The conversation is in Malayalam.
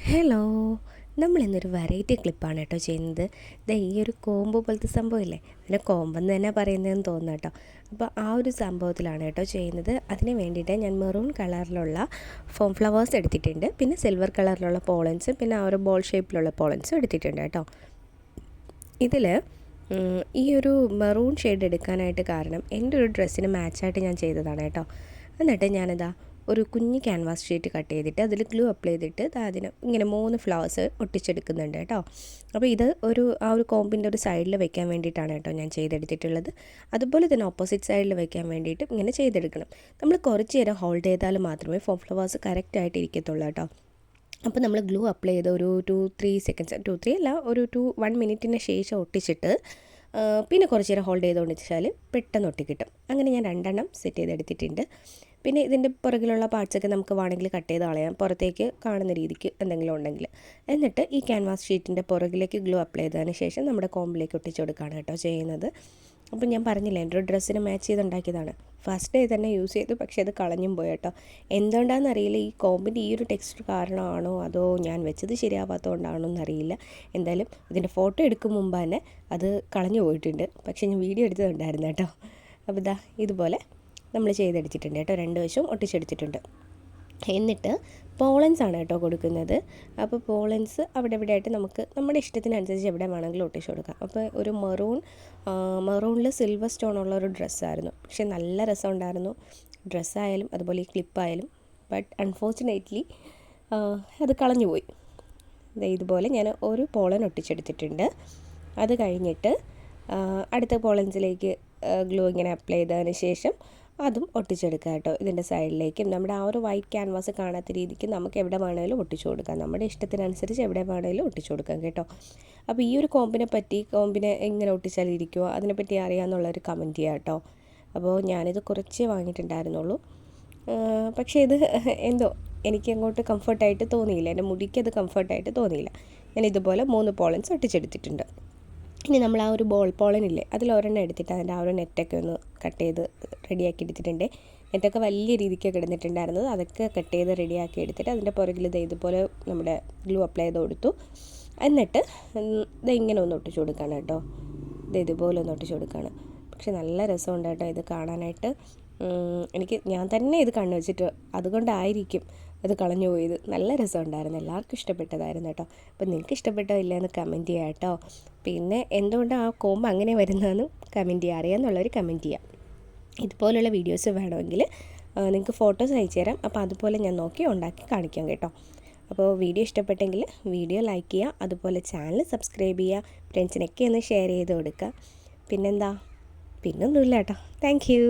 ഹലോ, നമ്മളിന്നൊരു വെറൈറ്റി ക്ലിപ്പാണ് കേട്ടോ ചെയ്യുന്നത്. ഈ ഒരു കോംബോ പോലത്തെ സംഭവമില്ലേ, അതിനെ കോമ്പെന്ന് തന്നെ പറയുന്നതെന്ന് തോന്നുന്നു കേട്ടോ. അപ്പോൾ ആ ഒരു സംഭവത്തിലാണ് കേട്ടോ ചെയ്യുന്നത്. അതിന് വേണ്ടിയിട്ട് ഞാൻ മെറൂൺ കളറിലുള്ള ഫോം ഫ്ലവേഴ്സ് എടുത്തിട്ടുണ്ട്, പിന്നെ സിൽവർ കളറിലുള്ള പോളൻസും, പിന്നെ ആ ഒരു ബോൾ ഷേപ്പിലുള്ള പോളൻസും എടുത്തിട്ടുണ്ട് കേട്ടോ. ഇതിൽ ഈ ഒരു മെറൂൺ ഷെയ്ഡ് എടുക്കാനായിട്ട് കാരണം എൻ്റെ ഒരു ഡ്രസ്സിന് മാച്ചായിട്ട് ഞാൻ ചെയ്തതാണ് കേട്ടോ. എന്നിട്ട് ഞാനിതാ ഒരു കുഞ്ഞ് ക്യാൻവാസ് ഷീറ്റ് കട്ട് ചെയ്തിട്ട് അതിൽ ഗ്ലൂ അപ്ലൈ ചെയ്തിട്ട് അതിന് ഇങ്ങനെ 3 ഫ്ലവേഴ്സ് ഒട്ടിച്ചെടുക്കുന്നുണ്ട് കേട്ടോ. അപ്പോൾ ഇത് ആ ഒരു കോമ്പിൻ്റെ ഒരു സൈഡിൽ വെക്കാൻ വേണ്ടിയിട്ടാണ് കേട്ടോ ഞാൻ ചെയ്തെടുത്തിട്ടുള്ളത്. അതുപോലെ തന്നെ ഓപ്പോസിറ്റ് സൈഡിൽ വെക്കാൻ വേണ്ടിയിട്ട് ഇങ്ങനെ ചെയ്തെടുക്കണം. നമ്മൾ കുറച്ച് നേരം ഹോൾഡ് ചെയ്താൽ മാത്രമേ ഫോം ഫ്ലവേഴ്സ് കറക്റ്റായിട്ട് ഇരിക്കത്തുള്ളൂ കേട്ടോ. അപ്പോൾ നമ്മൾ ഗ്ലൂ അപ്ലൈ ചെയ്ത് ഒരു 2-3 സെക്കൻഡ്സ്, 2-3 അല്ല, ഒരു 1 മിനിറ്റിന് ശേഷം ഒട്ടിച്ചിട്ട് പിന്നെ കുറച്ച് നേരം ഹോൾഡ് ചെയ്തുകൊണ്ട് വെച്ചാൽ പെട്ടെന്ന് ഒട്ടിക്കിട്ടും. അങ്ങനെ ഞാൻ 2 സെറ്റ് ചെയ്തെടുത്തിട്ടുണ്ട്. പിന്നെ ഇതിൻ്റെ പുറകിലുള്ള പാർട്സൊക്കെ നമുക്ക് വേണമെങ്കിൽ കട്ട് ചെയ്ത് കളയാം, പുറത്തേക്ക് കാണുന്ന രീതിക്ക് എന്തെങ്കിലും ഉണ്ടെങ്കിൽ. എന്നിട്ട് ഈ ക്യാൻവാസ് ഷീറ്റിൻ്റെ പുറകിലേക്ക് ഗ്ലൂ അപ്ലൈ ചെയ്തതിന് ശേഷം നമ്മുടെ കോമ്പിലേക്ക് ഒട്ടിച്ചു കൊടുക്കുകയാണ് കേട്ടോ ചെയ്യുന്നത്. അപ്പം ഞാൻ പറഞ്ഞില്ല, എൻ്റെ ഒരു ഡ്രസ്സിന് മാച്ച് ചെയ്തുണ്ടാക്കിയതാണ്. ഫസ്റ്റ് ഡേ തന്നെ യൂസ് ചെയ്തു, പക്ഷേ അത് കളഞ്ഞും പോയി കേട്ടോ. എന്തുകൊണ്ടാണെന്ന് അറിയില്ല, ഈ കോമ്പിൻ്റെ ഈ ഒരു ടെക്സ്ചർ കാരണമാണോ അതോ ഞാൻ വെച്ചത് ശരിയാവാത്തതുകൊണ്ടാണോ എന്നറിയില്ല. എന്തായാലും ഇതിൻ്റെ ഫോട്ടോ എടുക്കും മുമ്പ് തന്നെ അത് കളഞ്ഞു പോയിട്ടുണ്ട്, പക്ഷേ ഞാൻ വീഡിയോ എടുത്തതുണ്ടായിരുന്നു കേട്ടോ. അപ്പോൾ ഇതാ ഇതുപോലെ നമ്മൾ ചെയ്തെടുത്തിട്ടുണ്ട് കേട്ടോ, 2 വശവും ഒട്ടിച്ചെടുത്തിട്ടുണ്ട്. എന്നിട്ട് പോളൻസ് ആണ് കേട്ടോ കൊടുക്കുന്നത്. അപ്പോൾ പോളൻസ് അവിടെ ഇവിടെ ആയിട്ട് നമുക്ക് നമ്മുടെ ഇഷ്ടത്തിനനുസരിച്ച് എവിടെ വേണമെങ്കിലും ഒട്ടിച്ചു കൊടുക്കാം. അപ്പോൾ ഒരു മെറൂണിൽ സിൽവർ സ്റ്റോൺ ഉള്ള ഒരു ഡ്രസ്സായിരുന്നു, പക്ഷേ നല്ല രസമുണ്ടായിരുന്നു ഡ്രസ്സായാലും അതുപോലെ ഈ ക്ലിപ്പായാലും. ബട്ട് അൺഫോർച്ചുനേറ്റ്ലി അത് കളഞ്ഞു പോയി. ഇതുപോലെ ഞാൻ ഒരു പോളൻ ഒട്ടിച്ചെടുത്തിട്ടുണ്ട്. അത് കഴിഞ്ഞിട്ട് അടുത്ത പോളൻസിലേക്ക് ഗ്ലൂ ഇങ്ങനെ അപ്ലൈ ചെയ്തതിന് ശേഷം അതും ഒട്ടിച്ചെടുക്കുക കേട്ടോ. ഇതിൻ്റെ സൈഡിലേക്കും നമ്മുടെ ആ ഒരു വൈറ്റ് ക്യാൻവാസ് കാണാത്ത രീതിക്ക് നമുക്ക് എവിടെ വേണമെങ്കിലും ഒട്ടിച്ചു കൊടുക്കാം. നമ്മുടെ ഇഷ്ടത്തിനനുസരിച്ച് എവിടെ വേണമെങ്കിലും ഒട്ടിച്ചു കൊടുക്കാം കേട്ടോ. അപ്പോൾ ഈ ഒരു കോമ്പിനെ എങ്ങനെ ഒട്ടിച്ചാൽ ഇരിക്കുമോ അതിനെപ്പറ്റി അറിയാമെന്നുള്ളൊരു കമൻറ്റ് ചെയ്യാം കേട്ടോ. അപ്പോൾ ഞാനിത് കുറച്ചേ വാങ്ങിയിട്ടുണ്ടായിരുന്നുള്ളൂ, പക്ഷേ ഇത് എന്തോ എനിക്ക് അങ്ങോട്ട് കംഫർട്ടായിട്ട് തോന്നിയില്ല, എൻ്റെ മുടിക്ക് അത് കംഫർട്ടായിട്ട് തോന്നിയില്ല. ഞാൻ ഇതുപോലെ 3 പോളൻസ് ഒട്ടിച്ചെടുത്തിട്ടുണ്ട്. ഇനി നമ്മൾ ആ ഒരു ബോൾ പോളനില്ലേ, അതിലൊരെണ്ണം എടുത്തിട്ട് അതിൻ്റെ ആ ഒരു നെറ്റൊക്കെ ഒന്ന് കട്ട് ചെയ്ത് റെഡിയാക്കി എടുത്തിട്ടുണ്ട്. നെറ്റൊക്കെ വലിയ രീതിക്ക് കിടന്നിട്ടുണ്ടായിരുന്നത്, അതൊക്കെ കട്ട് ചെയ്ത് റെഡിയാക്കി എടുത്തിട്ട് അതിൻ്റെ പുറകിൽ ഇതുപോലെ നമ്മുടെ ഗ്ലൂ അപ്ലൈ ചെയ്ത് കൊടുത്തു. എന്നിട്ട് ഇങ്ങനെ ഒന്ന് ഒട്ടിച്ചു കൊടുക്കുകയാണ് കേട്ടോ. ഇതുപോലെ ഒന്ന് ഒട്ടിച്ചു കൊടുക്കുകയാണ്. പക്ഷെ നല്ല രസമുണ്ട് കേട്ടോ ഇത് കാണാനായിട്ട്. ഞാൻ തന്നെ ഇത് കണ്ണു വെച്ചിട്ട് അതുകൊണ്ടായിരിക്കും അത് കളഞ്ഞു പോയത്. നല്ല രസമുണ്ടായിരുന്നു, എല്ലാവർക്കും ഇഷ്ടപ്പെട്ടതായിരുന്നു കേട്ടോ. അപ്പോൾ നിങ്ങൾക്ക് ഇഷ്ടപ്പെട്ടോ ഇല്ല എന്ന് കമൻറ്റ് ചെയ്യാം കേട്ടോ. പിന്നെ എന്തുകൊണ്ടാണ് ആ കോമ്പ് അങ്ങനെ വരുന്നതെന്ന് കമൻറ്റ് ചെയ്യുക, അറിയാമെന്നുള്ളവർ കമൻറ്റ് ചെയ്യാം. ഇതുപോലുള്ള വീഡിയോസ് വേണമെങ്കിൽ നിങ്ങൾക്ക് ഫോട്ടോസ് അയച്ചു തരാം. അപ്പോൾ അതുപോലെ ഞാൻ നോക്കി ഉണ്ടാക്കി കാണിക്കാം കേട്ടോ. അപ്പോൾ വീഡിയോ ഇഷ്ടപ്പെട്ടെങ്കിൽ വീഡിയോ ലൈക്ക് ചെയ്യുക, അതുപോലെ ചാനൽ സബ്സ്ക്രൈബ് ചെയ്യുക, ഫ്രണ്ട്സിനൊക്കെ ഒന്ന് ഷെയർ ചെയ്ത് കൊടുക്കുക. പിന്നെന്താ, പിന്നൊന്നുമില്ല കേട്ടോ. Thank you.